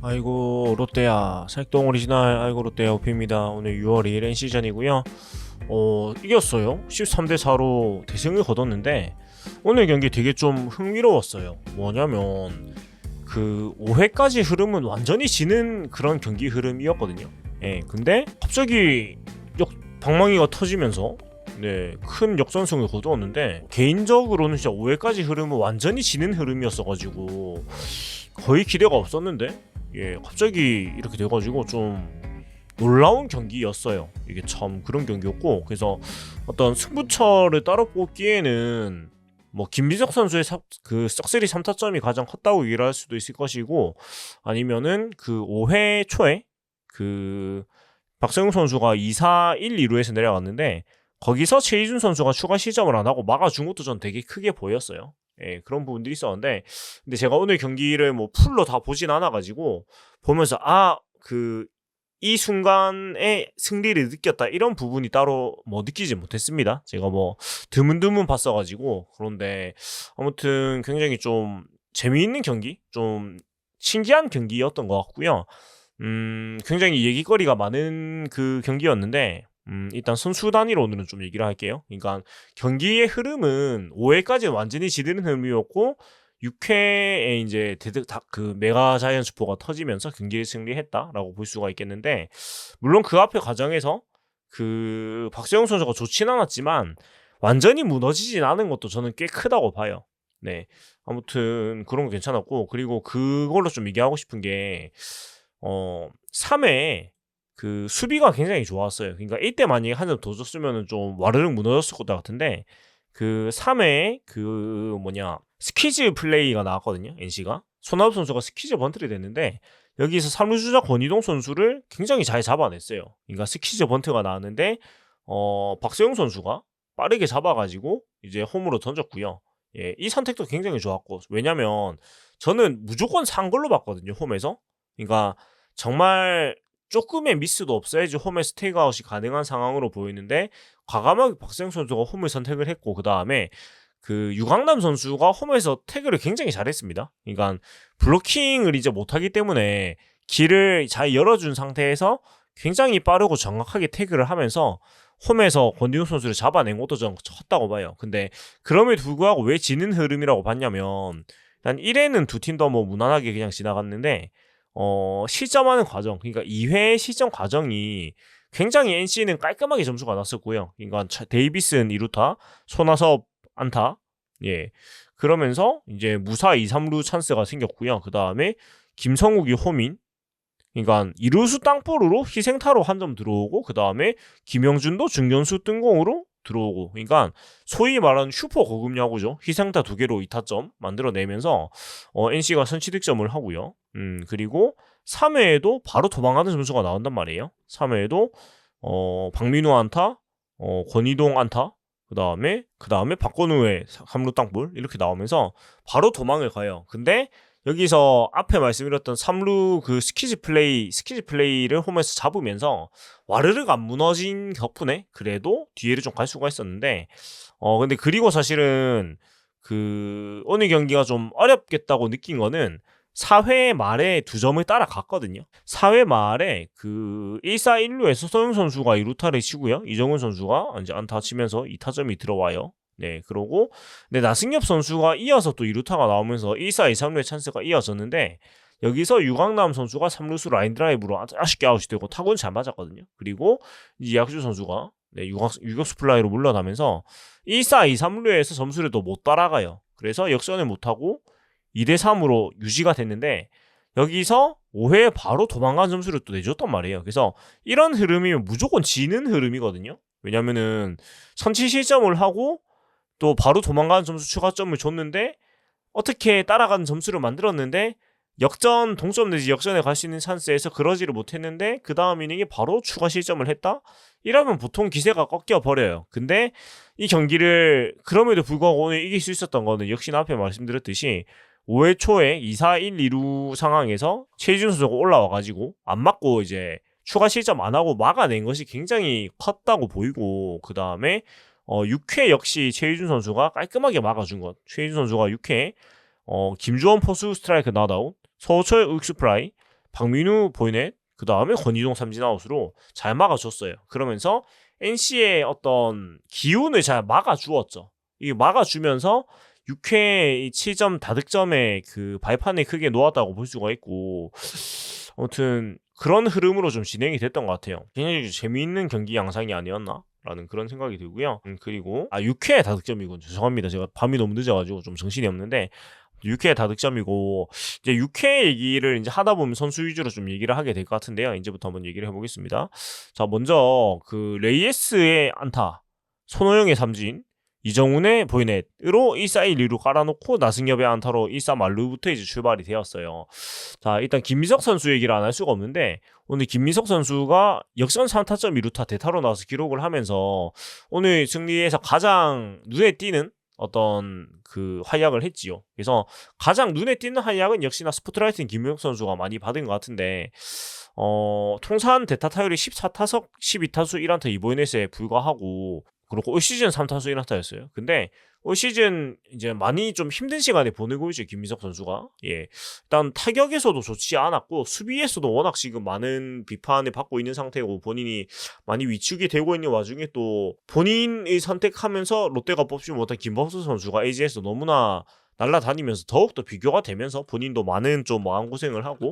아이고 롯데야 살동 오리지널. 아이고 롯데 오피입니다. 오늘 6월 2일 NC전이고요. 이겼어요. 13대4로 대승을 거뒀는데 오늘 경기 되게 좀 흥미로웠어요. 뭐냐면 그 5회까지 흐름은 완전히 지는 그런 경기 흐름이었거든요. 예, 근데 갑자기 방망이가 터지면서 큰 역전승을 거두었는데, 개인적으로는 진짜 5회까지 흐름은 완전히 지는 흐름이었어가지고 거의 기대가 없었는데, 갑자기 이렇게 돼가지고 좀 놀라운 경기였어요. 이게 참 그런 경기였고, 그래서 어떤 승부처를 따로 뽑기에는 뭐 김민석 선수의 그 썩스리 3타점이 가장 컸다고 얘기를 할 수도 있을 것이고, 아니면은 그 5회 초에 그 박성용 선수가 2사 1, 2루에서 내려갔는데 거기서 최희준 선수가 추가 시점을 안 하고 막아준 것도 전 되게 크게 보였어요. 그런 부분들이 있었는데, 근데 제가 오늘 경기를 뭐 풀로 다 보진 않아가지고 보면서 이 순간에 승리를 느꼈다 이런 부분이 따로 뭐 느끼지 못했습니다. 제가 뭐 드문드문 봤어가지고. 그런데 아무튼 굉장히 좀 재미있는 경기, 좀 신기한 경기였던 것 같고요. 굉장히 얘기거리가 많은 그 경기였는데, 일단 선수 단위로 오늘은 좀 얘기를 할게요. 그러니까 경기의 흐름은 5회까지 완전히 지르는 흐름이었고 6회에 이제 그 메가 자이언 슈퍼가 터지면서 경기를 승리했다라고 볼 수가 있겠는데, 물론 그 앞에 과정에서 그 박세영 선수가 좋진 않았지만 완전히 무너지진 않은 것도 저는 꽤 크다고 봐요. 네, 아무튼 그런 거 괜찮았고, 그리고 그걸로 좀 얘기하고 싶은 게 3회에 그 수비가 굉장히 좋았어요. 그러니까 이때 만약에 한 점 더 줬으면 좀 와르륵 무너졌을 것 같은데, 그 3회에 그 스퀴즈 플레이가 나왔거든요. NC가 손아섭 선수가 스퀴즈 번트를 냈는데 여기서 3루 주자 권희동 선수를 굉장히 잘 잡아냈어요. 그러니까 스퀴즈 번트가 나왔는데 박세용 선수가 빠르게 잡아가지고 이제 홈으로 던졌고요. 이 선택도 굉장히 좋았고, 왜냐면 저는 무조건 산 걸로 봤거든요, 홈에서. 그러니까 정말 조금의 미스도 없어야지 홈에 스테이크아웃이 가능한 상황으로 보이는데, 과감하게 박세영 선수가 홈을 선택을 했고, 그 다음에 그 유강남 선수가 홈에서 태그를 굉장히 잘했습니다. 그러니까 블로킹을 이제 못하기 때문에 길을 잘 열어준 상태에서 굉장히 빠르고 정확하게 태그를 하면서 홈에서 권진욱 선수를 잡아낸 것도 전 컸다고 봐요. 근데 그럼에도 불구하고 왜 지는 흐름이라고 봤냐면, 일단 1회는 두 팀 더 뭐 무난하게 그냥 지나갔는데 실점하는 과정, 그러니까 2회 실점 과정이 굉장히 NC는 깔끔하게 점수가 났었고요. 그러니까 데이비슨 2루타, 손아섭 안타, 그러면서 이제 무사 2, 3루 찬스가 생겼고요. 그 다음에 김성욱이 홈인, 그러니까 2루수 땅볼으로 희생타로 한 점 들어오고, 그 다음에 김영준도 중견수 뜬공으로 들어오고, 그러니까 소위 말하는 슈퍼 고급 야구죠. 희생타 2개로 2타점 만들어내면서 NC가 선취득점을 하고요. 그리고 3회에도 바로 도망가는 점수가 나온단 말이에요. 3회에도 박민우 안타, 권희동 안타, 그 다음에 박건우의 3루 땅볼 이렇게 나오면서 바로 도망을 가요. 근데 여기서 앞에 말씀드렸던 3루 그 스퀴즈 플레이를 홈에서 잡으면서 와르르가 안 무너진 덕분에 그래도 뒤에를 좀 갈 수가 있었는데, 근데 그리고 사실은 그 오늘 경기가 좀 어렵겠다고 느낀 거는 4회 말에 2점을 따라갔거든요. 4회 말에 그 1사 1루에서 서영 선수가 2루타를 치고요. 이정훈 선수가 이제 안타 치면서 2타점이 들어와요. 그러고 나승엽 선수가 이어서 또 2루타가 나오면서 1사 2, 3루의 찬스가 이어졌는데, 여기서 유강남 선수가 3루수 라인 드라이브로 아쉽게 아웃이 되고 타구는 잘 맞았거든요. 그리고 이제 약주 선수가 유격수 플라이로 물러나면서 1사 2, 3루에서 점수를 또 못 따라가요. 그래서 역전을 못하고 2대3으로 유지가 됐는데, 여기서 5회에 바로 도망간 점수를 또 내줬단 말이에요. 그래서 이런 흐름이면 무조건 지는 흐름이거든요. 왜냐면은 선취 실점을 하고 또 바로 도망가는 점수 추가점을 줬는데, 어떻게 따라가는 점수를 만들었는데 역전, 동점 내지 역전에 갈 수 있는 찬스에서 그러지를 못했는데 그 다음 이닝에 바로 추가 실점을 했다? 이러면 보통 기세가 꺾여버려요. 근데 이 경기를 그럼에도 불구하고 오늘 이길 수 있었던 거는 역시나 앞에 말씀드렸듯이 5회 초에 2사 1, 2루 상황에서 최희준 선수가 올라와가지고 안 맞고 이제 추가 실점 안 하고 막아낸 것이 굉장히 컸다고 보이고, 그 다음에 6회 역시 최희준 선수가 깔끔하게 막아준 것. 최희준 선수가 6회 김주원 포수 스트라이크 나다운, 서호철 우익수 플라이, 박민우 보이넷, 그 다음에 권희동 삼진아웃으로 잘 막아줬어요. 그러면서 NC의 어떤 기운을 잘 막아주었죠. 이 막아주면서 6회 7점 다득점의 그 발판을 크게 놓았다고 볼 수가 있고, 아무튼 그런 흐름으로 좀 진행이 됐던 것 같아요. 굉장히 재미있는 경기 양상이 아니었나? 라는 그런 생각이 들고요. 그리고 6회 다득점이군. 죄송합니다. 제가 밤이 너무 늦어가지고 좀 정신이 없는데 6회 다득점이고, 이제 6회 얘기를 이제 하다 보면 선수 위주로 좀 얘기를 하게 될 것 같은데요. 이제부터 한번 얘기를 해보겠습니다. 자, 먼저 그 레이에스의 안타, 손호영의 삼진, 이정훈의 보이넷으로 1사 1, 2루 깔아놓고 나승엽의 안타로 1사 만루부터 이제 출발이 되었어요. 자, 일단 김민석 선수 얘기를 안 할 수가 없는데, 오늘 김민석 선수가 역전 3타점 2루타 대타로 나와서 기록을 하면서 오늘 승리에서 가장 눈에 띄는 어떤 그 활약을 했지요. 그래서 가장 눈에 띄는 활약은 역시나 스포트라이트인 김민석 선수가 많이 받은 것 같은데, 통산 대타 타율이 14타석 12타수 1안타 2보이넷에 불과하고, 그렇고 올 시즌 3타수 1안타였어요. 근데 올 시즌 이제 많이 좀 힘든 시간에 보내고 있죠, 김민석 선수가. 예. 일단 타격에서도 좋지 않았고 수비에서도 워낙 지금 많은 비판을 받고 있는 상태고, 본인이 많이 위축이 되고 있는 와중에 또 본인이 선택하면서 롯데가 뽑지 못한 김범수 선수가 AG에서 너무나 날아다니면서 더욱더 비교가 되면서 본인도 많은 좀 마음고생을 하고,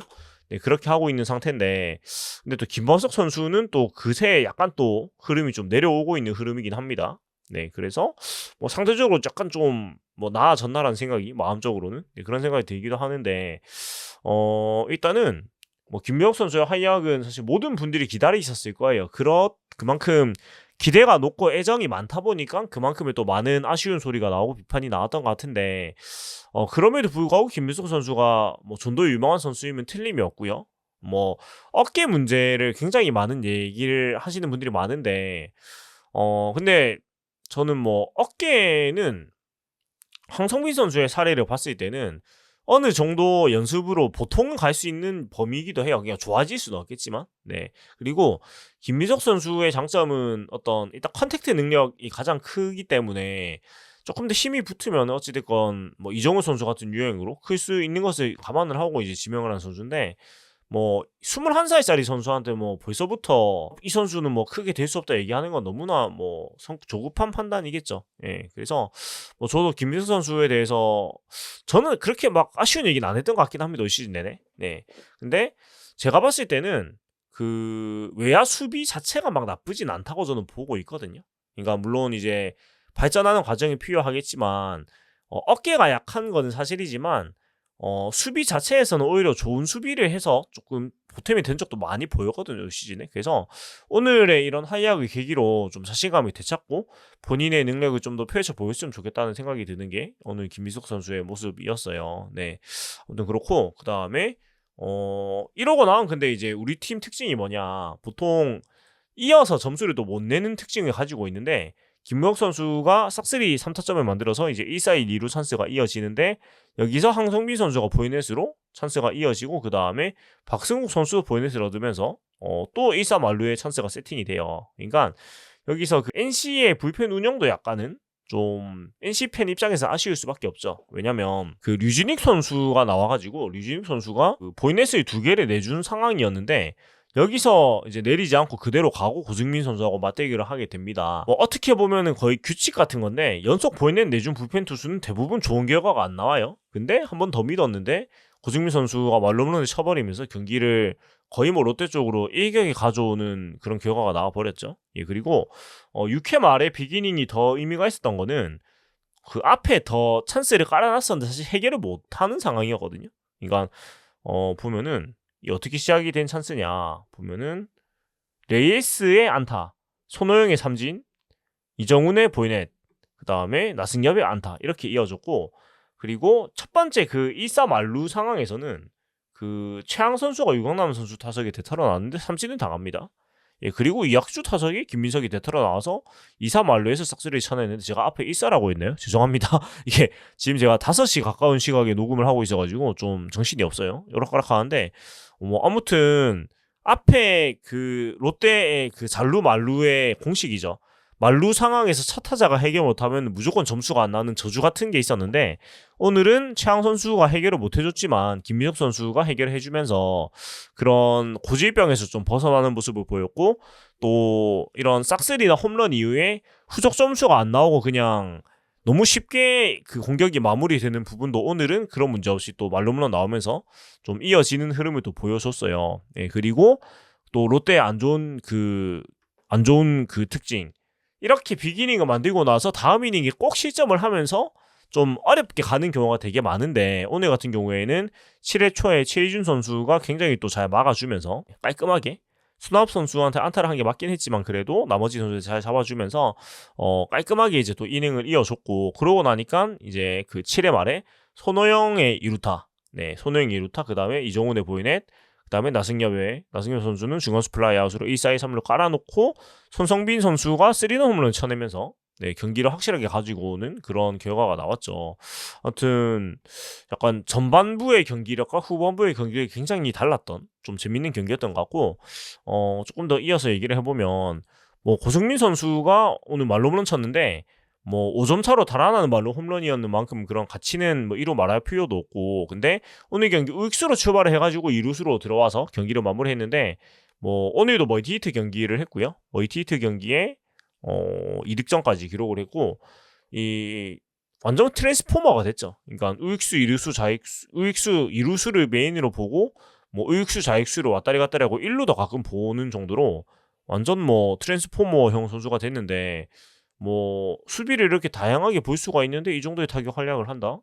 네, 그렇게 하고 있는 상태인데, 근데 또 김범석 선수는 또 그새 약간 또 흐름이 좀 내려오고 있는 흐름이긴 합니다. 네, 그래서 뭐 상대적으로 약간 좀 뭐 나아졌나라는 생각이 마음적으로는, 네, 그런 생각이 들기도 하는데, 일단은 뭐 김명욱 선수의 활약은 사실 모든 분들이 기다리셨을 거예요. 그만큼 기대가 높고 애정이 많다 보니까 그만큼의 또 많은 아쉬운 소리가 나오고 비판이 나왔던 것 같은데, 그럼에도 불구하고 김민석 선수가 뭐 전도 유명한 선수이면 틀림이 없고요. 뭐 어깨 문제를 굉장히 많은 얘기를 하시는 분들이 많은데, 근데 저는 뭐 어깨는 황성민 선수의 사례를 봤을 때는 어느 정도 연습으로 보통은 갈 수 있는 범위이기도 해요. 그냥 좋아질 수는 없겠지만. 네. 그리고 김민석 선수의 장점은 어떤 일단 컨택트 능력이 가장 크기 때문에 조금 더 힘이 붙으면 어찌됐건 뭐 이정우 선수 같은 유형으로 클 수 있는 것을 감안을 하고 이제 지명을 한 선수인데, 뭐 21살짜리 선수한테 뭐 벌써부터 이 선수는 뭐 크게 될 수 없다 얘기하는 건 너무나 뭐 조급한 판단이겠죠. 예. 그래서 뭐 저도 김민석 선수에 대해서 저는 그렇게 막 아쉬운 얘기는 안 했던 것 같긴 합니다, 올 시즌 내내. 네. 근데 제가 봤을 때는 그 외야 수비 자체가 막 나쁘진 않다고 저는 보고 있거든요. 그러니까 물론 이제 발전하는 과정이 필요하겠지만, 어깨가 약한 건 사실이지만 수비 자체에서는 오히려 좋은 수비를 해서 조금 보탬이 된 적도 많이 보였거든요, 시즌에. 그래서 오늘의 이런 활약을 계기로 좀 자신감이 되찾고 본인의 능력을 좀 더 펼쳐 보였으면 좋겠다는 생각이 드는 게 오늘 김민석 선수의 모습이었어요. 네. 아무튼 그렇고, 그 다음에 이러고 나면 근데 이제 우리 팀 특징이 뭐냐, 보통 이어서 점수를 또 못 내는 특징을 가지고 있는데, 김명욱 선수가 싹쓸이 3타점을 만들어서 이제 1사 1, 2루 찬스가 이어지는데, 여기서 황성빈 선수가 보이넷으로 찬스가 이어지고, 그 다음에 박승욱 선수도 보이넷을 얻으면서 또 1사 만루의 찬스가 세팅이 돼요. 그러니까 여기서 그 NC의 불펜 운영도 약간은 좀 NC 팬 입장에서 아쉬울 수밖에 없죠. 왜냐면 그 류진익 선수가 나와가지고 류진익 선수가 그 보이넷을 2개를 내준 상황이었는데, 여기서 이제 내리지 않고 그대로 가고 고승민 선수하고 맞대결을 하게 됩니다. 뭐 어떻게 보면은 거의 규칙 같은 건데, 연속 보이넷 내준 불펜 투수는 대부분 좋은 결과가 안 나와요. 근데 한 번 더 믿었는데 고승민 선수가 말홈런을 쳐버리면서 경기를 거의 뭐 롯데 쪽으로 일격에 가져오는 그런 결과가 나와버렸죠. 예, 그리고 6회 말에 비기닝이 더 의미가 있었던 거는 그 앞에 더 찬스를 깔아놨었는데 사실 해결을 못하는 상황이었거든요. 그러니까 보면은 어떻게 시작이 된 찬스냐 보면은 레이에스의 안타, 손호영의 삼진, 이정훈의 보이넷, 그 다음에 나승엽의 안타, 이렇게 이어졌고, 그리고 첫 번째 그 1사 만루 상황에서는 그 최양 선수가 유강남 선수 타석에 대타로 나왔는데 삼진은 당합니다. 예, 그리고 이학주 타석이 김민석이 대타로 나와서 2사 만루에서 싹쓸이를 쳐냈는데, 제가 앞에 1사라고 했나요? 죄송합니다. 이게 지금 제가 5시 가까운 시각에 녹음을 하고 있어가지고 좀 정신이 없어요. 요락가락 하는데, 뭐 아무튼 앞에 그 롯데의 그 잘루 말루의 공식이죠. 만루 상황에서 첫 타자가 해결 못하면 무조건 점수가 안 나는 저주 같은 게 있었는데 오늘은 최양 선수가 해결을 못 해줬지만 김민석 선수가 해결해주면서 그런 고질병에서 좀 벗어나는 모습을 보였고 또 이런 싹쓸이나 홈런 이후에 후속 점수가 안 나오고 그냥 너무 쉽게 그 공격이 마무리되는 부분도 오늘은 그런 문제 없이 또 말홈런 나오면서 좀 이어지는 흐름을 또 보여줬어요. 예, 그리고 또 롯데의 안 좋은 그 특징 이렇게 비기닝을 만들고 나서 다음 이닝에 꼭 실점을 하면서 좀 어렵게 가는 경우가 되게 많은데 오늘 같은 경우에는 7회 초에 최희준 선수가 굉장히 또 잘 막아주면서 깔끔하게 수납 선수한테 안타를 한 개 맞긴 했지만 그래도 나머지 선수들 잘 잡아주면서 깔끔하게 이제 또 이닝을 이어줬고 그러고 나니까 이제 그 7회 말에 손호영의 2루타 손호영의 2루타 그 다음에 이정훈의 보이넷 그 다음에 나승엽 선수는 중간수 플라이아웃으로 1-4, 2-3루 깔아놓고 손성빈 선수가 3런 홈런을 쳐내면서 경기를 확실하게 가지고 오는 그런 결과가 나왔죠. 아무튼 약간 전반부의 경기력과 후반부의 경기력이 굉장히 달랐던 좀 재밌는 경기였던 것 같고 조금 더 이어서 얘기를 해보면 뭐 고승민 선수가 오늘 말로 홈런 쳤는데 뭐 5점 차로 달아나는 말로 홈런이었는 만큼 그런 가치는 뭐 이루 말할 필요도 없고 근데 오늘 경기 우익수로 출발을 해가지고 2루수로 들어와서 경기를 마무리했는데 뭐 오늘도 멀티히트 경기를 했고요. 멀티히트 경기에 2득점까지 기록을 했고 이 완전 트랜스포머가 됐죠. 그러니까 우익수, 이루수, 좌익수, 우익수, 이루수를 메인으로 보고 뭐 우익수, 좌익수를 왔다리 갔다리 하고 1루도 가끔 보는 정도로 완전 뭐 트랜스포머형 선수가 됐는데 뭐 수비를 이렇게 다양하게 볼 수가 있는데 이 정도의 타격 활약을 한다?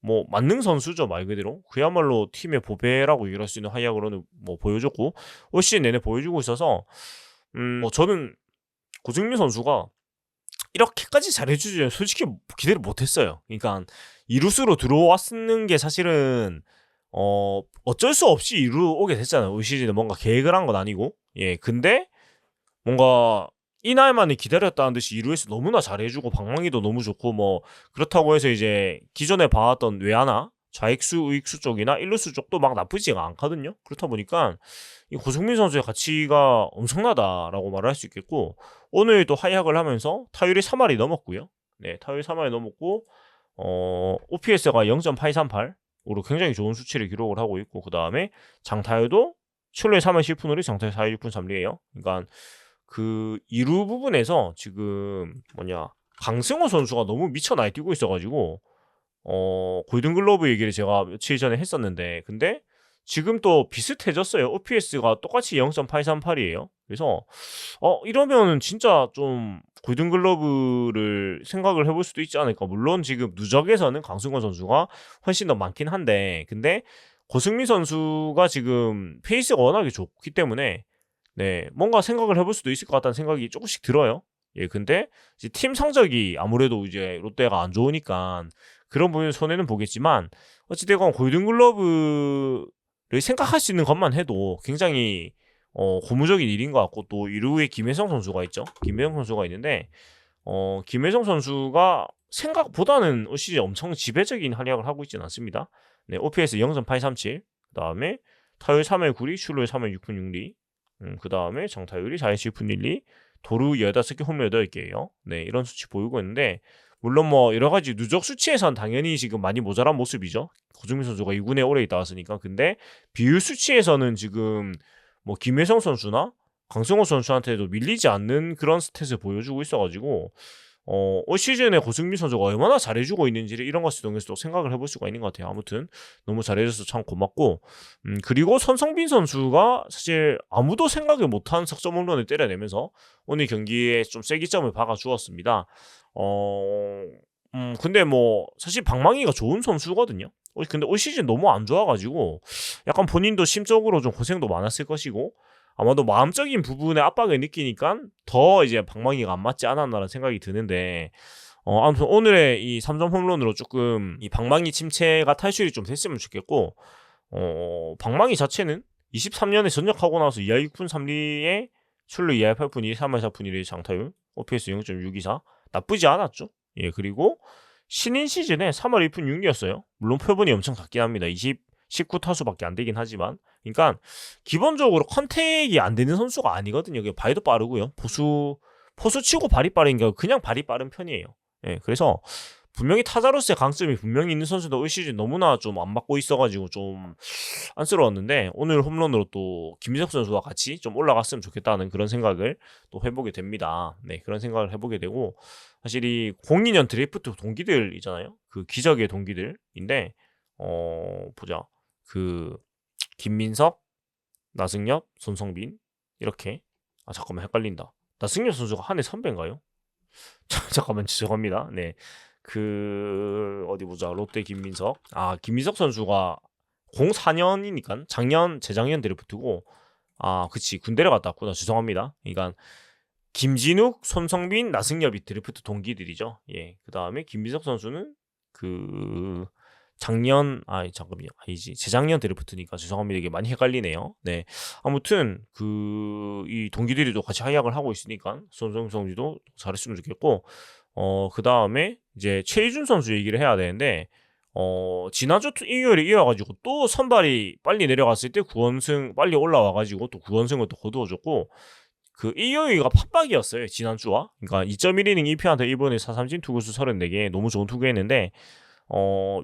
뭐 만능 선수죠 말 그대로 그야말로 팀의 보배라고 얘기할 수 있는 활약으로는 뭐 보여줬고 올 시즌 내내 보여주고 있어서 뭐 저는 고승민 선수가 이렇게까지 잘해주지 솔직히 기대를 못했어요. 그러니까 이루수로 들어왔는 게 사실은 어쩔 수 없이 이루오게 됐잖아요. 올 시즌에 뭔가 계획을 한 건 아니고 근데 뭔가 이날만에 기다렸다는 듯이 2루에서 너무나 잘해주고 방망이도 너무 좋고 뭐 그렇다고 해서 이제 기존에 봐왔던 외야나 좌익수, 우익수 쪽이나 1루수 쪽도 막 나쁘지가 않거든요. 그렇다 보니까 이 고승민 선수의 가치가 엄청나다라고 말을 할 수 있겠고 오늘 또 활약을 하면서 타율이 3할이 넘었고요. 타율 3할이 넘었고 OPS가 0.838으로 굉장히 좋은 수치를 기록을 하고 있고 그 다음에 장타율도 7회 3할 10푼으로 장타율 4할 6푼 3리예요. 그러니까 그 2루 부분에서 지금 강승호 선수가 너무 미쳐 날뛰고 있어가지고 골든글러브 얘기를 제가 며칠 전에 했었는데 근데 지금 또 비슷해졌어요. OPS가 똑같이 0.838이에요. 그래서 이러면 진짜 좀 골든글러브를 생각을 해볼 수도 있지 않을까. 물론 지금 누적에서는 강승호 선수가 훨씬 더 많긴 한데 근데 고승민 선수가 지금 페이스가 워낙에 좋기 때문에 뭔가 생각을 해볼 수도 있을 것 같다는 생각이 조금씩 들어요. 근데 이제 팀 성적이 아무래도 이제 롯데가 안 좋으니까 그런 부분 손해는 보겠지만 어찌되건 골든글러브를 생각할 수 있는 것만 해도 굉장히 고무적인 일인 것 같고 또 2루에 김혜성 선수가 있죠. 김혜성 선수가 있는데 김혜성 선수가 생각보다는 올 시즌 엄청 지배적인 활약을 하고 있지는 않습니다. OPS 0.837 그 다음에 타율 3할 9리 출루율 3할 6푼 6리 그 다음에 장타율이 4할 7푼 1리 도루 15개 홈런 8개예요. 이런 수치 보이고 있는데 물론 뭐 여러 가지 누적 수치에선 당연히 지금 많이 모자란 모습이죠. 고승민 선수가 2군에 오래 있다 왔으니까. 근데 비율 수치에서는 지금 뭐 김혜성 선수나 강승호 선수한테도 밀리지 않는 그런 스탯을 보여주고 있어가지고 올 시즌에 고승민 선수가 얼마나 잘해주고 있는지를 이런 것을 통해서 또 생각을 해볼 수가 있는 것 같아요. 아무튼 너무 잘해줘서 참 고맙고 그리고 손성빈 선수가 사실 아무도 생각을 못한 석점 홈런을 때려내면서 오늘 경기에 좀 쐐기점을 박아주었습니다. 근데 뭐 사실 방망이가 좋은 선수거든요. 근데 올 시즌 너무 안 좋아가지고 약간 본인도 심적으로 좀 고생도 많았을 것이고 아마도 마음적인 부분에 압박을 느끼니까 더 이제 방망이가 안 맞지 않았나라는 생각이 드는데 아무튼 오늘의 이 3점 홈런으로 조금 이 방망이 침체가 탈출이 좀 됐으면 좋겠고 방망이 자체는 23년에 전역하고 나서 2할 6푼 3리에 출루 2할 8푼 2, 3할 4푼 1의 장타율 OPS 0.624 나쁘지 않았죠. 그리고 신인 시즌에 3할 2푼 6리였어요. 물론 표본이 엄청 작긴 합니다. 19타수밖에 안 되긴 하지만 그러니까 기본적으로 컨택이 안 되는 선수가 아니거든요. 바이도 빠르고요. 포수치고 발이 빠른 게 그냥 발이 빠른 편이에요. 예, 그래서 분명히 타자로서의 강점이 분명히 있는 선수도 올 시즌 너무나 좀 안 맞고 있어가지고 좀 안쓰러웠는데 오늘 홈런으로 또 김민석 선수와 같이 좀 올라갔으면 좋겠다는 그런 생각을 또 해보게 됩니다. 네, 그런 생각을 해보게 되고 사실 이 02년 드래프트 동기들이잖아요. 그 기적의 동기들인데 보자. 그 김민석, 나승엽, 손성빈 이렇게 잠깐만 헷갈린다. 나승엽 선수가 한 해 선배인가요? 잠깐만 죄송합니다. 네. 그 어디 보자. 롯데 김민석. 김민석 선수가 04년이니까 작년 재작년 드래프트고 그치. 군대를 갔다 왔구나. 죄송합니다. 그러니까 김진욱, 손성빈, 나승엽이 드래프트 동기들이죠. 예. 그다음에 김민석 선수는 그 작년 잠깐만요. 아니지. 재작년 드래프트니까 죄송합니다. 이게 많이 헷갈리네요. 네. 아무튼 이 동기들이 또 같이 활약을 하고 있으니까 손성빈 선수도 잘했으면 좋겠고 그다음에 이제 최희준 선수 얘기를 해야 되는데 지난주 일요일에 이어가지고 또 선발이 빨리 내려갔을 때 9원승 빨리 올라와가지고 또 9원승을 또 거두어줬고 그 일요일가 팟박이었어요 지난주와. 그러니까 2.1이닝 1피안타 1번에 4삼진 투구수 34개 너무 좋은 투구했는데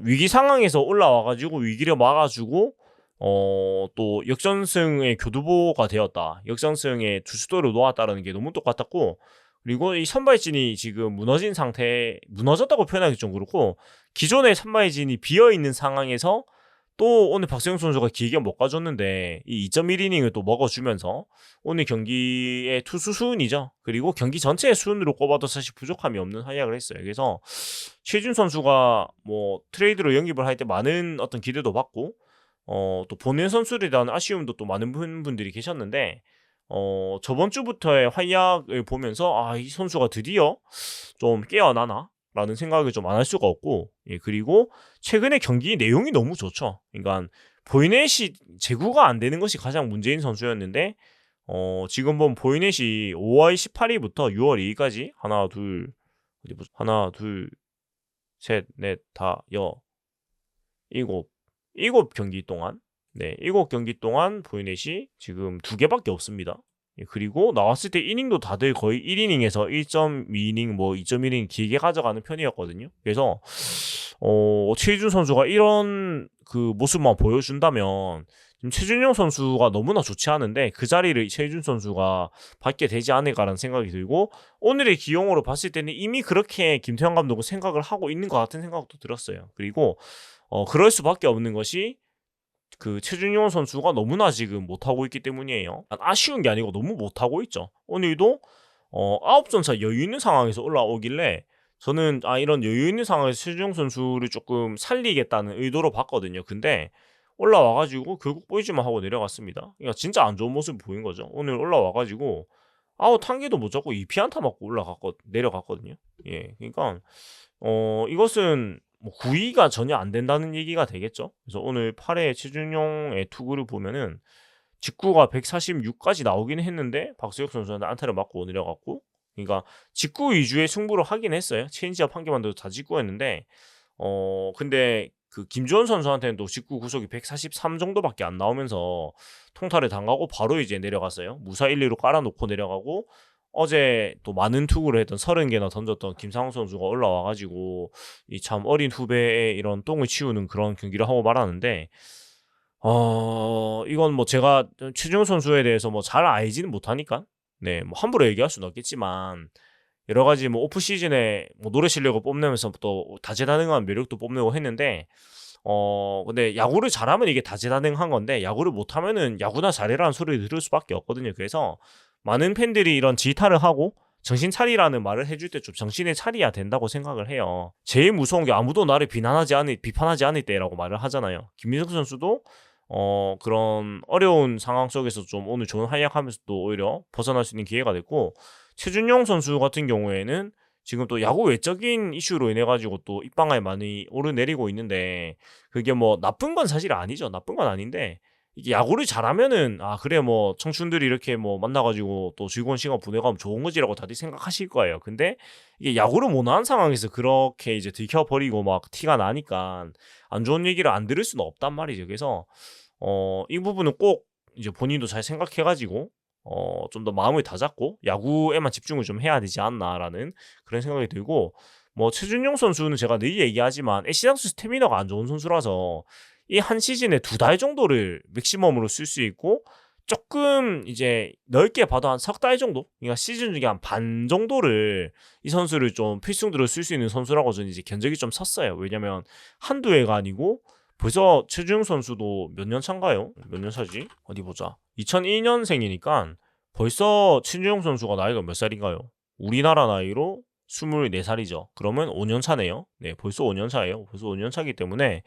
위기 상황에서 올라와가지고 위기를 막아주고 또 역전승의 교두보가 되었다. 역전승의 투수도를 놓았다라는 게 너무 똑같았고 그리고 이 선발진이 지금 무너졌다고 표현하기 좀 그렇고 기존의 선발진이 비어있는 상황에서 또 오늘 박세웅 선수가 길게 못 가줬는데 이 2.1이닝을 또 먹어주면서 오늘 경기의 투수 수운이죠. 그리고 경기 전체의 수운으로 꼽아도 사실 부족함이 없는 활약을 했어요. 그래서 최준 선수가 뭐 트레이드로 영입을 할 때 많은 어떤 기대도 받고 또 보낸 선수에 대한 아쉬움도 또 많은 분들이 계셨는데 저번 주부터의 활약을 보면서 이 선수가 드디어 좀 깨어나나? 라는 생각을 좀 안 할 수가 없고 그리고 최근에 경기 내용이 너무 좋죠. 그러니까 보이넷이 제구가 안 되는 것이 가장 문제인 선수였는데 지금 보면 보이넷이 5월 18일부터 6월 2일까지 하나 둘 셋 넷 다 일곱 경기 동안 7경기 동안 보이넷이 지금 2개밖에 없습니다. 그리고 나왔을 때 이닝도 다들 거의 1이닝에서 1.2이닝 뭐 2.1이닝 길게 가져가는 편이었거든요. 그래서 최희준 선수가 이런 그 모습만 보여준다면 지금 최준용 선수가 너무나 좋지 않은데 그 자리를 최희준 선수가 받게 되지 않을까라는 생각이 들고 오늘의 기용으로 봤을 때는 이미 그렇게 김태형 감독은 생각을 하고 있는 것 같은 생각도 들었어요. 그리고 그럴 수밖에 없는 것이 그 최준용 선수가 너무나 지금 못하고 있기 때문이에요. 아쉬운 게 아니고 너무 못하고 있죠. 오늘도 9점차 여유 있는 상황에서 올라오길래 저는 이런 여유 있는 상황에서 최준용 선수를 조금 살리겠다는 의도로 봤거든요. 근데 올라와가지고 결국 보이지만 하고 내려갔습니다. 그러니까 진짜 안 좋은 모습 보인 거죠. 오늘 올라와가지고 아웃 한 개도 못 잡고 2피안타 맞고 내려갔거든요. 예, 그러니까 이것은 뭐 구위가 전혀 안 된다는 얘기가 되겠죠. 그래서 오늘 8회 최준용의 투구를 보면은 직구가 146까지 나오긴 했는데 박수혁 선수한테 안타를 맞고 내려갔고 그러니까 직구 위주의 승부를 하긴 했어요. 체인지업 한 개만 더 다 직구했는데 근데 그 김주원 선수한테는 또 직구 구속이 143 정도밖에 안 나오면서 통타를 당하고 바로 이제 내려갔어요. 무사 1, 2로 깔아놓고 내려가고 어제 또 많은 투구를 했던 30개나 던졌던 김상훈 선수가 올라와가지고 이 참 어린 후배의 이런 똥을 치우는 그런 경기를 하고 말하는데 이건 뭐 제가 최준용 선수에 대해서 뭐 잘 알지는 못하니까 뭐 함부로 얘기할 수는 없겠지만 여러 가지 뭐 오프 시즌에 뭐 노래 실력을 뽐내면서 또 다재다능한 매력도 뽐내고 했는데 근데 야구를 잘하면 이게 다재다능한 건데 야구를 못하면은 야구나 잘해라는 소리를 들을 수밖에 없거든요. 그래서 많은 팬들이 이런 질타를 하고 정신 차리라는 말을 해줄 때 좀 정신을 차려야 된다고 생각을 해요. 제일 무서운 게 아무도 나를 비판하지 않을 때라고 말을 하잖아요. 김민석 선수도 그런 어려운 상황 속에서 좀 오늘 좋은 활약하면서 또 오히려 벗어날 수 있는 기회가 됐고 최준용 선수 같은 경우에는 지금 또 야구 외적인 이슈로 인해 가지고 또 입방아에 많이 오르내리고 있는데 그게 뭐 나쁜 건 사실 아니죠. 나쁜 건 아닌데 이게 야구를 잘하면은 그래 뭐 청춘들이 이렇게 뭐 만나가지고 또 즐거운 시간 보내가면 좋은 거지라고 다들 생각하실 거예요. 근데 이게 야구를 못하는 상황에서 그렇게 이제 들켜버리고 막 티가 나니까 안 좋은 얘기를 안 들을 수는 없단 말이죠. 그래서 이 부분은 꼭 이제 본인도 잘 생각해가지고 좀 더 마음을 다잡고 야구에만 집중을 좀 해야 되지 않나라는 그런 생각이 들고, 뭐 최준용 선수는 제가 늘 얘기하지만 애시당초 스태미너가 안 좋은 선수라서 이 한 시즌에 2달 정도를 맥시멈으로 쓸 수 있고, 조금 이제 넓게 봐도 한 석 달 정도, 그러니까 시즌 중에 한 반 정도를 이 선수를 좀 필승들을 쓸 수 있는 선수라고 저는 이제 견적이 좀 섰어요. 왜냐면 한두 해가 아니고 벌써 최준용 선수도 몇 년 차인가요? 몇 년 차지? 어디 보자. 2002년생이니까 벌써 최준용 선수가 나이가 몇 살인가요? 우리나라 나이로 24살이죠. 그러면 5년 차네요. 네, 벌써 5년 차예요. 벌써 5년 차기 때문에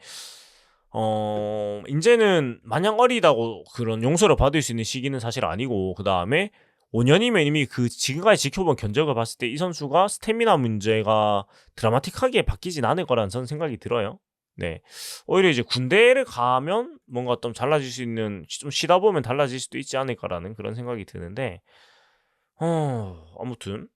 이제는 마냥 어리다고 그런 용서를 받을 수 있는 시기는 사실 아니고, 그 다음에 5년이면 이미 그 지금까지 지켜본 견적을 봤을 때 이 선수가 스태미나 문제가 드라마틱하게 바뀌진 않을 거라는 저는 생각이 들어요. 네. 오히려 이제 군대를 가면 뭔가 좀 달라질 수 있는, 좀 쉬다 보면 달라질 수도 있지 않을까라는 그런 생각이 드는데, 아무튼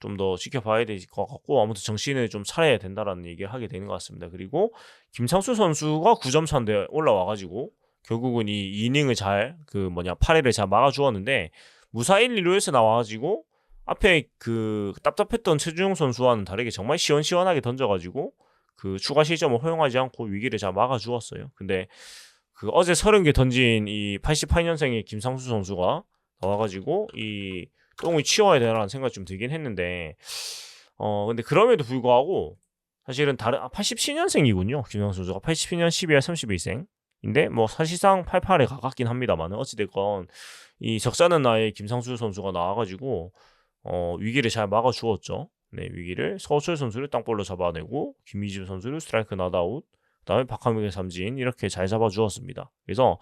좀 더 지켜봐야 될 것 같고, 아무튼 정신을 좀 차려야 된다라는 얘기를 하게 되는 것 같습니다. 그리고 김상수 선수가 9점 차인데 올라와가지고 결국은 이 이닝을 잘 8회를 잘 막아주었는데, 무사 1, 2루에서 나와가지고 앞에 그 답답했던 최준용 선수와는 다르게 정말 시원시원하게 던져가지고 그 추가 실점을 허용하지 않고 위기를 잘 막아주었어요. 근데 그 어제 30개 던진 이 88년생의 김상수 선수가 나와가지고 이 똥을 치워야 되나라는 생각이 좀 들긴 했는데, 근데 그럼에도 불구하고 사실은 다른 87년생이군요. 김상수 선수가 87년 12월 31생인데 뭐 사실상 88에 가깝긴 합니다만, 어찌됐건 이 적잖은 나이에 김상수 선수가 나와가지고 위기를 잘 막아주었죠. 네, 위기를 서호철 선수를 땅볼로 잡아내고 김희집 선수를 스트라이크 낫아웃, 그다음에 박하명의 삼진 이렇게 잘 잡아주었습니다. 그래서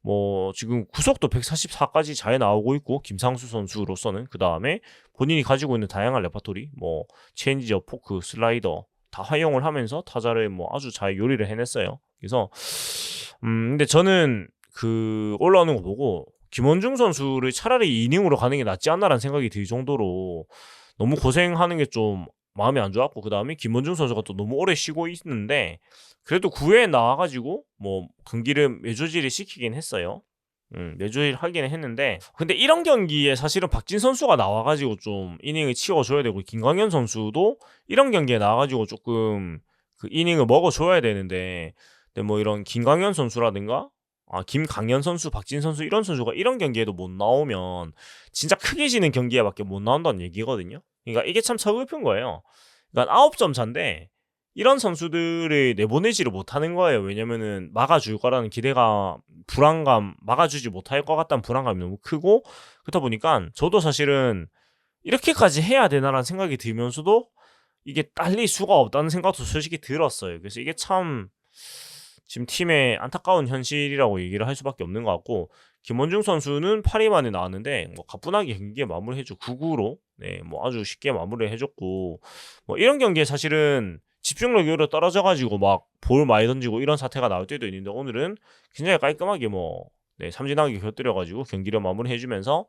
뭐 지금 구속도 144까지 잘 나오고 있고, 김상수 선수로서는 그 다음에 본인이 가지고 있는 다양한 레퍼토리, 뭐 체인지업, 포크, 슬라이더 다 활용을 하면서 타자를 뭐 아주 잘 요리를 해냈어요. 그래서 근데 저는 그 올라오는 거 보고 김원중 선수를 차라리 이닝으로 가는 게 낫지 않나라는 생각이 들 정도로 너무 고생하는 게 좀 마음이 안 좋았고, 그 다음에 김원중 선수가 또 너무 오래 쉬고 있는데 그래도 9회에 나와가지고 뭐 경기를 매조질을 시키긴 했어요. 매조질 하기는 했는데, 근데 이런 경기에 사실은 박진 선수가 나와가지고 좀 이닝을 치워줘야 되고, 김광현 선수도 이런 경기에 나와가지고 조금 그 이닝을 먹어줘야 되는데, 근데 뭐 이런 김광현 선수라든가 김강현 선수, 박진 선수 이런 선수가 이런 경기에도 못 나오면 진짜 크게 지는 경기에밖에 못 나온다는 얘기거든요. 그러니까 이게 참 서글픈 거예요. 그러니까 9점 차인데 이런 선수들을 내보내지를 못하는 거예요. 왜냐면은 막아줄 거라는 기대가, 불안감, 막아주지 못할 것 같다는 불안감이 너무 크고, 그렇다 보니까 저도 사실은 이렇게까지 해야 되나라는 생각이 들면서도 이게 딸릴 수가 없다는 생각도 솔직히 들었어요. 그래서 이게 참 지금 팀의 안타까운 현실이라고 얘기를 할 수밖에 없는 것 같고, 김원중 선수는 8회 만에 나왔는데 뭐 가뿐하게 경기에 마무리해주고 9구로 뭐 아주 쉽게 마무리해줬고, 뭐 이런 경기에 사실은 집중력이 오히려 떨어져가지고 막 볼 많이 던지고 이런 사태가 나올 때도 있는데, 오늘은 굉장히 깔끔하게 삼진하게 곁들여가지고 경기를 마무리해주면서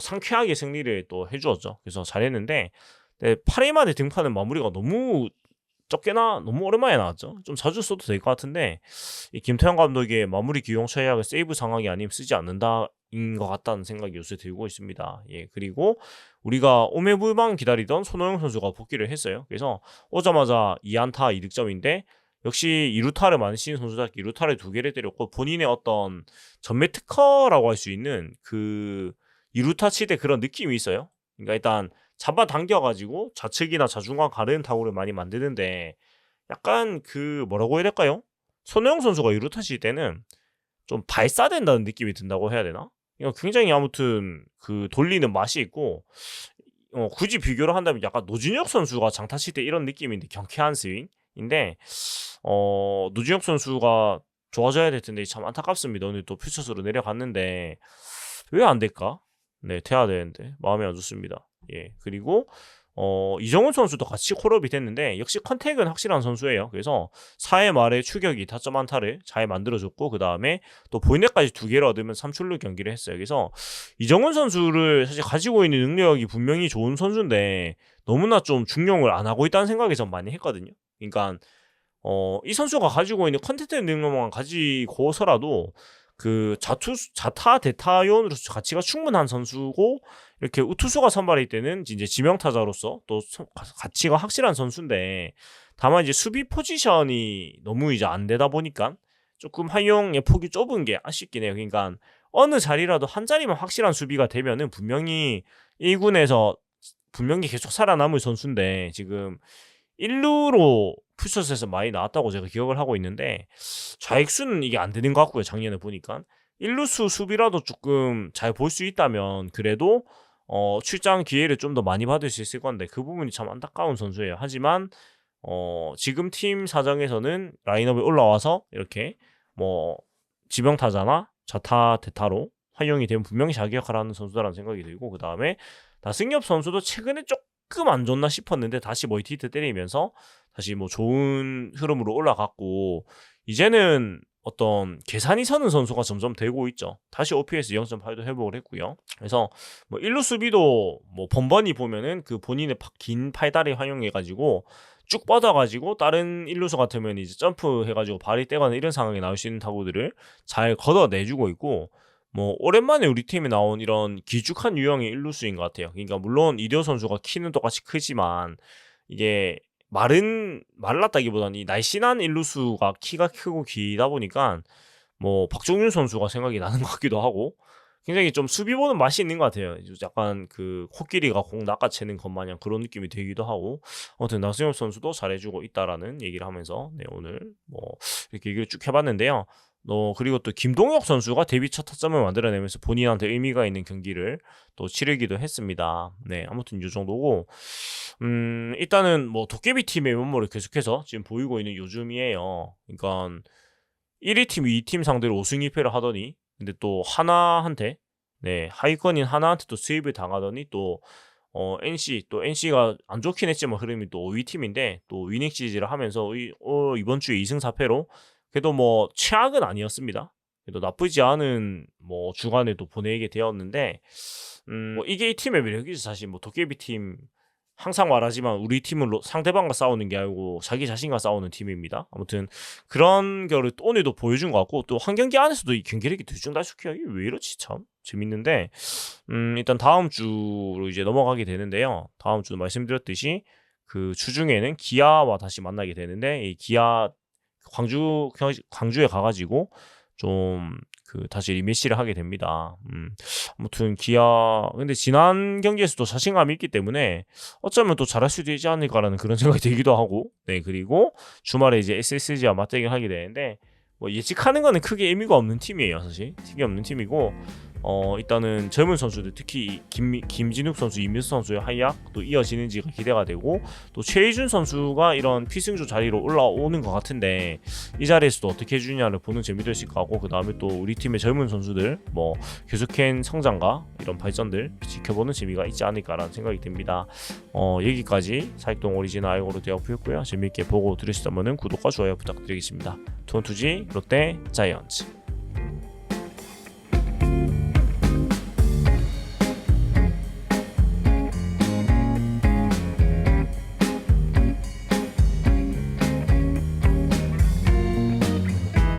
상쾌하게 승리를 또 해주었죠. 그래서 잘했는데, 8회 만에 등판은 마무리가 너무 적게나 너무 오랜만에 나왔죠. 좀 자주 써도 될 것 같은데, 이 김태형 감독의 마무리 기용 처리학을 세이브 상황이 아니면 쓰지 않는다인 것 같다는 생각이 요새 들고 있습니다. 예, 그리고 우리가 오매불망 기다리던 손호영 선수가 복귀를 했어요. 그래서 오자마자 2안타 2득점인데 역시 2루타를 많이 치는 선수답게 2루타를 2개를 때렸고, 본인의 어떤 전매 특허라고 할 수 있는 그 2루타 치대 그런 느낌이 있어요. 그러니까 일단 잡아당겨가지고 좌측이나 좌중간 가르는 타구를 많이 만드는데, 약간 그 뭐라고 해야 될까요? 손호영 선수가 2루타 칠 때는 좀 발사된다는 느낌이 든다고 해야 되나? 굉장히 아무튼 그 돌리는 맛이 있고, 굳이 비교를 한다면 약간 노준혁 선수가 장타 칠 때 이런 느낌인데, 경쾌한 스윙인데, 노준혁 선수가 좋아져야 될 텐데 참 안타깝습니다. 오늘 또 퓨처스로 내려갔는데 왜 안 될까? 네, 돼야 되는데 마음이 안 좋습니다. 예, 그리고 이정훈 선수도 같이 콜업이 됐는데 역시 컨택은 확실한 선수예요. 그래서 4회 말에 추격이 타점 안타를 잘 만들어줬고, 그 다음에 또 본넷까지 2개를 얻으면 3출루 경기를 했어요. 그래서 이정훈 선수를 사실 가지고 있는 능력이 분명히 좋은 선수인데 너무나 좀 중용을 안 하고 있다는 생각이 전 많이 했거든요. 그러니까 이 선수가 가지고 있는 컨텐츠 능력만 가지고서라도 그 자타 대타용으로 가치가 충분한 선수고 이렇게 우투수가 선발일 때는 이제 지명타자로서 또 가치가 확실한 선수인데 다만 이제 수비 포지션이 너무 이제 안 되다 보니까 조금 활용의 폭이 좁은 게 아쉽긴 해요. 그러니까 어느 자리라도 한 자리만 확실한 수비가 되면은 분명히 1군에서 분명히 계속 살아남을 선수인데 지금 1루로 풀셔츠에서 많이 나왔다고 제가 기억을 하고 있는데 좌익수는 이게 안 되는 것 같고요. 작년에 보니까 1루수 수비라도 조금 잘 볼 수 있다면 그래도 출장 기회를 좀 더 많이 받을 수 있을 건데 그 부분이 참 안타까운 선수예요. 하지만 지금 팀 사정에서는 라인업에 올라와서 이렇게 뭐 지명타자나 좌타 대타로 활용이 되면 분명히 자기 역할을 하는 선수다라는 생각이 들고 그 다음에 나승엽 선수도 최근에 조금 안 좋나 싶었는데 다시 멀티히트 때리면서 다시 뭐 좋은 흐름으로 올라갔고 이제는 어떤 계산이 서는 선수가 점점 되고 있죠. 다시 OPS 0.8도 회복을 했고요. 그래서 뭐 1루 수비도 뭐 번번이 보면은 그 본인의 긴 팔다리 활용해가지고 쭉 뻗어가지고 다른 1루수 같으면 이제 점프해가지고 발이 떼거나 이런 상황에 나올 수 있는 타구들을 잘 걷어내주고 있고 뭐 오랜만에 우리 팀에 나온 이런 길쭉한 유형의 1루수인 것 같아요. 그러니까 물론 이대호 선수가 키는 똑같이 크지만 이게 말랐다기보다는 이 날씬한 1루수가 키가 크고 길다 보니까 뭐 박종윤 선수가 생각이 나는 것 같기도 하고 굉장히 좀 수비 보는 맛이 있는 것 같아요. 약간 그 코끼리가 공 낚아채는 것 마냥 그런 느낌이 들기도 하고 아무튼 나승엽 선수도 잘해주고 있다라는 얘기를 하면서 네, 오늘 뭐 이렇게 얘기를 쭉 해봤는데요. 그리고 또 김동혁 선수가 데뷔 첫 타점을 만들어내면서 본인한테 의미가 있는 경기를 또 치르기도 했습니다. 네, 아무튼 이 정도고, 일단은 뭐 도깨비 팀의 면모를 계속해서 지금 보이고 있는 요즘이에요. 그러니까 1위 팀, 2위 팀 상대로 5승 2패를 하더니, 근데 또 하나한테, 네, 하위권인 하나한테 또 수입을 당하더니 또 NC가 안 좋긴 했지만 흐름이 또 5위 팀인데 또 위닝 시리즈를 하면서 이번 주에 2승 4패로 그래도 뭐 최악은 아니었습니다. 그래도 나쁘지 않은 뭐 주간에도 보내게 되었는데 뭐 이게 이 팀의 매력이죠. 사실 뭐 도깨비 팀 항상 말하지만 우리 팀은 상대방과 싸우는 게 아니고 자기 자신과 싸우는 팀입니다. 아무튼 그런 거를 또 오늘도 보여준 것 같고 또 한 경기 안에서도 이 경기력이 들쭉날쭉해요. 이게 왜 이렇지 참 재밌는데 일단 다음 주로 이제 넘어가게 되는데요. 다음 주도 말씀드렸듯이 그 주중에는 기아와 다시 만나게 되는데 이 기아 광주에 가가지고 좀 다시 리매시를 하게 됩니다. 아무튼 기아 근데 지난 경기에서도 자신감이 있기 때문에 어쩌면 또 잘할 수도 있지 않을까라는 그런 생각이 들기도 하고 네 그리고 주말에 이제 SSG와 맞대결 하게 되는데 뭐 예측하는 거는 크게 의미가 없는 팀이에요. 사실 틱이 없는 팀이고 일단은 젊은 선수들 특히 김진욱 선수, 이민수 선수의 활약도 이어지는지가 기대가 되고 또 최희준 선수가 이런 필승조 자리로 올라오는 것 같은데 이 자리에서도 어떻게 해주냐를 보는 재미도 있을 것 같고 그 다음에 또 우리 팀의 젊은 선수들 뭐 계속한 성장과 이런 발전들 지켜보는 재미가 있지 않을까라는 생각이 듭니다. 여기까지 사익동 오리지널 아이고로 되었고요. 재미있게 보고 들으시다면 구독과 좋아요 부탁드리겠습니다. 투원투지 롯데 자이언츠